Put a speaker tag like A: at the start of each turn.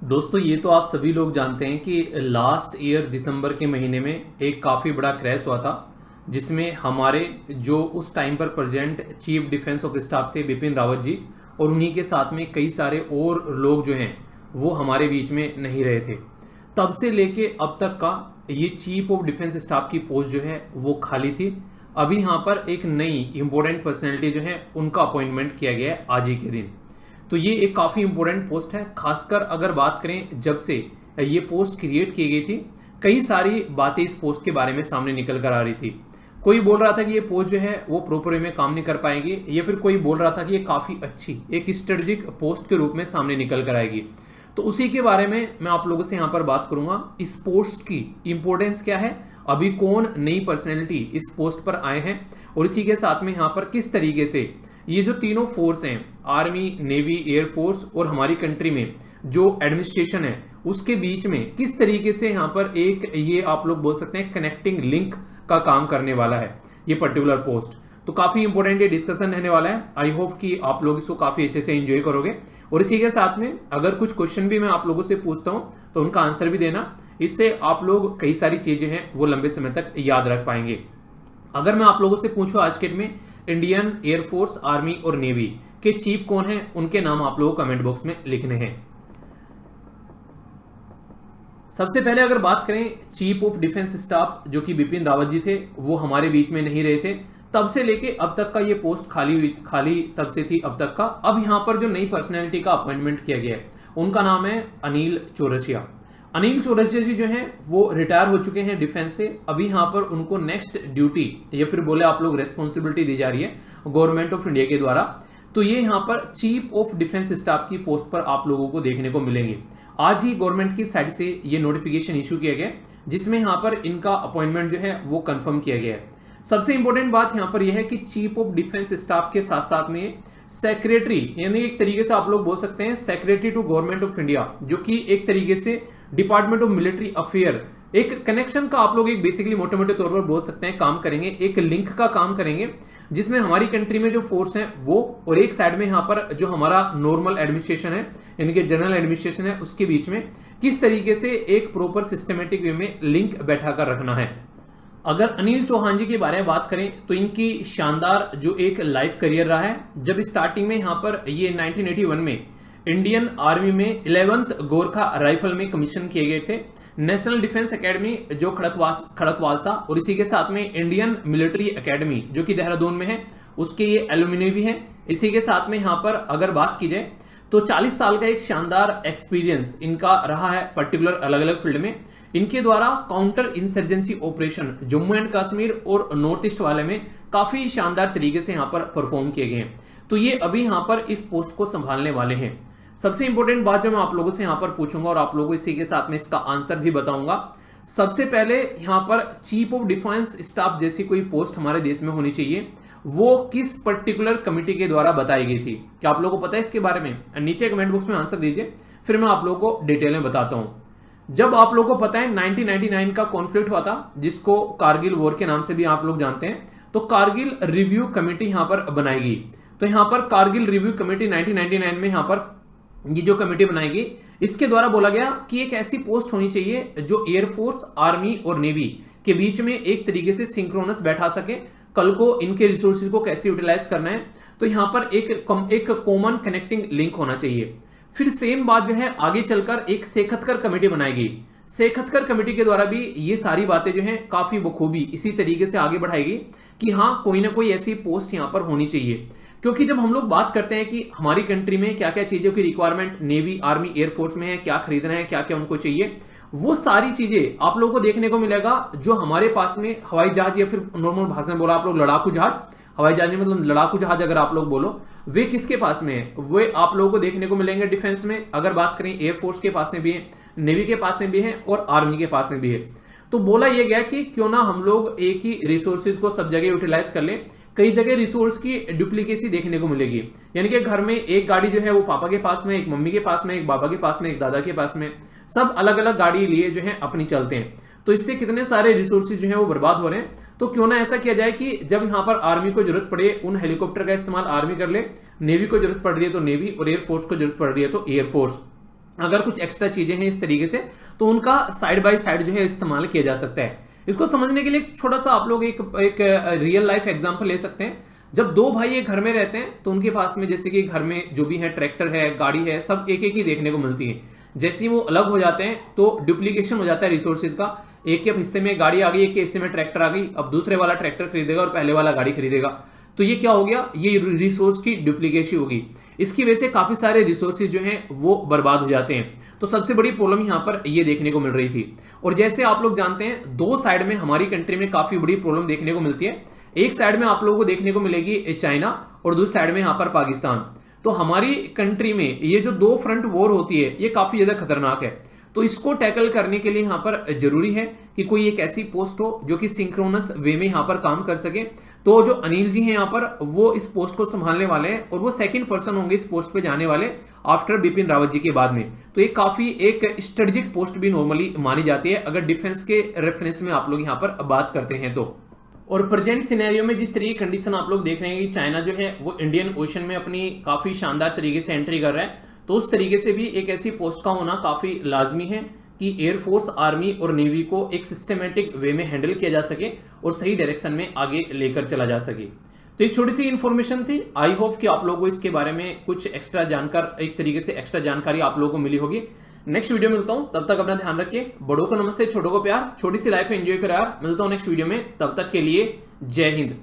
A: दोस्तों ये तो आप सभी लोग जानते हैं कि लास्ट ईयर दिसंबर के महीने में एक काफ़ी बड़ा क्रैश हुआ था, जिसमें हमारे जो उस टाइम पर present chief defence of staff थे बिपिन रावत जी, और उन्हीं के साथ में कई सारे और लोग जो हैं वो हमारे बीच में नहीं रहे थे। तब से लेके अब तक का ये चीफ ऑफ डिफेंस स्टाफ की पोस्ट जो है वो खाली थी। अभी यहाँ पर एक नई इंपॉर्टेंट पर्सनैलिटी जो है उनका अपॉइंटमेंट किया गया है आज ही के दिन। तो ये एक काफ़ी इंपॉर्टेंट पोस्ट है, खासकर अगर बात करें जब से ये पोस्ट क्रिएट की गई थी कई सारी बातें इस पोस्ट के बारे में सामने निकल कर आ रही थी। कोई बोल रहा था कि ये पोस्ट जो है वो प्रॉपर वे में काम नहीं कर पाएगी, या फिर कोई बोल रहा था कि ये काफ़ी अच्छी एक स्ट्रेटेजिक पोस्ट के रूप में सामने निकल कर आएगी। तो उसी के बारे में मैं आप लोगों से यहाँ पर बात करूंगा। इस पोस्ट की इंपॉर्टेंस क्या है, अभी कौन नई पर्सनैलिटी इस पोस्ट पर आए हैं, और इसी के साथ में यहाँ पर किस तरीके से ये जो तीनों फोर्स हैं, आर्मी, नेवी, एयरफोर्स और हमारी कंट्री में जो एडमिनिस्ट्रेशन है उसके बीच में किस तरीके से यहाँ पर एक ये आप लोग बोल सकते हैं कनेक्टिंग लिंक का काम करने वाला है ये पर्टिकुलर पोस्ट। तो काफी इंपॉर्टेंट ये डिस्कशन रहने वाला है। आई होप कि आप लोग इसको काफी अच्छे से एंजॉय करोगे, और इसी के साथ में अगर कुछ क्वेश्चन भी मैं आप लोगों से पूछता हूँ तो उनका आंसर भी देना, इससे आप लोग कई सारी चीजें हैं वो लंबे समय तक याद रख पाएंगे। अगर मैं आप लोगों से पूछूं आज के डेट में इंडियन एयरफोर्स, आर्मी और नेवी के चीफ कौन हैं, उनके नाम आप लोगों को कमेंट बॉक्स में लिखने हैं। सबसे पहले अगर बात करें चीफ ऑफ डिफेंस स्टाफ जो कि बिपिन रावत जी थे, वो हमारे बीच में नहीं रहे थे तब से लेके अब तक का ये पोस्ट खाली तब से थी अब तक का। अब यहाँ पर जो नई पर्सनैलिटी का अपॉइंटमेंट किया गया है उनका नाम है अनिल चौरसिया। अनिल चौरसिया जी जो हैं वो रिटायर हो चुके हैं डिफेंस से। अभी यहाँ पर उनको नेक्स्ट ड्यूटी या फिर बोले आप लोग रेस्पॉन्सिबिलिटी दी जा रही है गवर्नमेंट ऑफ इंडिया के द्वारा। तो ये यहाँ पर चीफ ऑफ डिफेंस स्टाफ की पोस्ट पर आप लोगों को देखने को मिलेंगे। आज ही गवर्नमेंट की साइड से ये नोटिफिकेशन इशू किया गया जिसमें यहाँ पर इनका अपॉइंटमेंट जो है वो कंफर्म किया गया है। सबसे इंपॉर्टेंट बात यहाँ पर यह है कि चीफ ऑफ डिफेंस स्टाफ के साथ साथ में सेक्रेटरी, यानी एक तरीके से आप लोग बोल सकते हैं secretary to government of India, जो कि एक तरीके से डिपार्टमेंट ऑफ मिलिट्री अफेयर, एक कनेक्शन का आप लोग एक बेसिकली मोटे मोटे तौर पर बोल सकते हैं काम करेंगे, एक लिंक का काम करेंगे जिसमें हमारी कंट्री में जो फोर्स है वो, और एक साइड में यहाँ पर जो हमारा नॉर्मल एडमिनिस्ट्रेशन है इनके जनरल एडमिनिस्ट्रेशन है उसके बीच में किस तरीके से एक प्रॉपर सिस्टमेटिक वे में लिंक बैठा कर रखना है। अगर अनिल चौहान जी के बारे में बात करें तो इनकी शानदार जो एक लाइफ करियर रहा है। जब स्टार्टिंग में यहाँ पर ये 1981 में इंडियन आर्मी में 11th गोरखा राइफल में कमीशन किए गए थे, नेशनल डिफेंस एकेडमी जो खड़कवालसा, और इसी के साथ में इंडियन मिलिट्री एकेडमी जो कि देहरादून में है उसके ये एलुमिनी भी हैं। इसी के साथ में यहाँ पर अगर बात की जाए तो 40 साल का एक शानदार एक्सपीरियंस इनका रहा है पर्टिकुलर अलग अलग फील्ड में। इनके द्वारा counter insurgency operation Jammu and Kashmir और नॉर्थ ईस्ट वाले में काफी शानदार तरीके से यहाँ पर परफॉर्म किए गए हैं। तो ये अभी यहाँ पर इस पोस्ट को संभालने वाले हैं। सबसे इंपॉर्टेंट बात जो मैं आप लोगों से यहाँ पर पूछूंगा और आप लोगों को इसी के साथ में इसका आंसर भी बताऊंगा। सबसे पहले यहाँ पर चीफ ऑफ डिफेंस स्टाफ जैसी कोई पोस्ट हमारे देश में होनी चाहिए, वो किस पर्टिकुलर कमिटी के द्वारा बताई गई थी? क्या आप लोगों को पता है इसके बारे में? नीचे कमेंट बॉक्स में आंसर दीजिए, फिर मैं आप लोगों को डिटेल में बताता हूं। जब आप लोगों को पता है 1999 का कॉन्फ्लिक्ट हुआ था जिसको कारगिल वॉर के नाम से भी आप लोग जानते हैं, तो कारगिल रिव्यू कमेटी यहां पर बनाई गई। तो यहां पर कारगिल रिव्यू कमेटी 1999 में यहां पर ये जो कमेटी बनाई गई, इसके द्वारा बोला गया कि एक ऐसी पोस्ट होनी चाहिए जो एयरफोर्स, आर्मी और नेवी के बीच में एक तरीके से सिंक्रोनस बैठा सके, कल को इनके रिसोर्सेज को कैसे यूटिलाइज करना है। तो यहां पर एक कॉमन कनेक्टिंग लिंक होना चाहिए। फिर सेम बात जो है आगे चलकर एक सेखतकर कमेटी बनाई गई। सेखतकर कमेटी के द्वारा भी ये सारी बातें जो हैं काफी बखूबी इसी तरीके से आगे बढ़ाएगी कि हाँ कोई ना कोई ऐसी पोस्ट यहां पर होनी चाहिए। क्योंकि जब हम लोग बात करते हैं कि हमारी कंट्री में क्या क्या चीजों की रिक्वायरमेंट नेवी, आर्मी, एयरफोर्स में है, क्या खरीदना है, क्या क्या उनको चाहिए, वो सारी चीजें आप लोगों को देखने को मिलेगा। जो हमारे पास में हवाई जहाज या फिर नॉर्मल भाषा में बोला आप लोग लड़ाकू जहाज, हवाई जहाज मतलब लड़ाकू जहाज अगर आप लोग बोलो, वे किसके पास में है? वे आप लोगों को देखने को मिलेंगे डिफेंस में। अगर बात करें एयरफोर्स के पास में भी है, नेवी के पास में भी है और आर्मी के पास में भी है। तो बोला यह गया कि क्यों ना हम लोग एक ही रिसोर्सेज को सब जगह यूटिलाइज कर लें। कई जगह रिसोर्स की डुप्लीकेसी देखने को मिलेगी, यानी कि घर में एक गाड़ी जो है वो पापा के पास में, एक मम्मी के पास में, एक बाबा के पास में, एक दादा के पास में, सब अलग अलग गाड़ी लिए जो है अपनी चलते हैं। तो इससे कितने सारे रिसोर्सेज जो है वो बर्बाद हो रहे हैं। तो क्यों ना ऐसा किया जाए कि जब यहाँ पर आर्मी को जरूरत पड़े उन हेलीकॉप्टर का इस्तेमाल आर्मी कर ले, नेवी को जरूरत पड़ रही है तो नेवी, और एयरफोर्स को जरूरत पड़ रही है तो एयरफोर्स। अगर कुछ एक्स्ट्रा चीजें हैं इस तरीके से, तो उनका साइड बाय साइड जो है इस्तेमाल किया जा सकता है। इसको समझने के लिए छोटा सा आप लोग एक रियल लाइफ एग्जांपल ले सकते हैं। जब दो भाई एक घर में रहते हैं तो उनके पास में जैसे कि घर में जो भी है, ट्रैक्टर है, गाड़ी है, सब एक एक ही देखने को मिलती है। जैसे ही वो अलग हो जाते हैं तो डुप्लीकेशन हो जाता है रिसोर्सेज का। एक के हिस्से में गाड़ी आ गई, एक के हिस्से में ट्रैक्टर आ गई, अब दूसरे वाला ट्रैक्टर खरीदेगा और पहले वाला गाड़ी खरीदेगा। तो ये क्या हो गया, ये रिसोर्स की डुप्लीकेशन होगी। इसकी वजह से काफी सारे रिसोर्सेज जो हैं वो बर्बाद हो जाते हैं। तो सबसे बड़ी प्रॉब्लम यहाँ पर ये देखने को मिल रही थी। और जैसे आप लोग जानते हैं, दो साइड में हमारी कंट्री में काफी बड़ी प्रॉब्लम देखने को मिलती है। एक साइड में आप लोगों को देखने को मिलेगी चाइना और दूसरी साइड में यहाँ पर पाकिस्तान। तो हमारी कंट्री में ये जो दो फ्रंट वॉर होती है ये काफी ज्यादा खतरनाक है। तो इसको टैकल करने के लिए यहाँ पर जरूरी है कि कोई एक ऐसी पोस्ट हो जो कि सिंक्रोनस वे में यहाँ पर काम कर सके। तो जो अनिल जी हैं यहाँ पर, वो इस पोस्ट को संभालने वाले हैं और वो सेकंड पर्सन होंगे इस पोस्ट पे जाने वाले आफ्टर बिपिन रावत जी के बाद में। तो ये काफी एक स्ट्रेटेजिक पोस्ट भी नॉर्मली मानी जाती है अगर डिफेंस के रेफरेंस में आप लोग यहाँ पर बात करते हैं तो। और प्रेजेंट सिनेरियो में जिस तरीके की कंडीशन आप लोग देख रहे हैं कि चाइना जो है वो इंडियन ओशन में अपनी काफी शानदार तरीके से एंट्री कर रहा है, तो उस तरीके से भी एक ऐसी पोस्ट का होना काफी लाजमी है कि एयरफोर्स, आर्मी और नेवी को एक सिस्टमेटिक वे में हैंडल किया जा सके और सही डायरेक्शन में आगे लेकर चला जा सके। तो एक छोटी सी इन्फॉर्मेशन थी। आई होप कि आप लोगों को इसके बारे में कुछ एक्स्ट्रा जानकर एक तरीके से एक्स्ट्रा जानकारी आप लोगों को मिली होगी। नेक्स्ट वीडियो मिलता हूं, तब तक अपना ध्यान रखिए। बड़ों को नमस्ते, छोटों को प्यार, छोटी सी लाइफ एंजॉय करो यार। मिलता हूं नेक्स्ट वीडियो में, तब तक के लिए जय हिंद।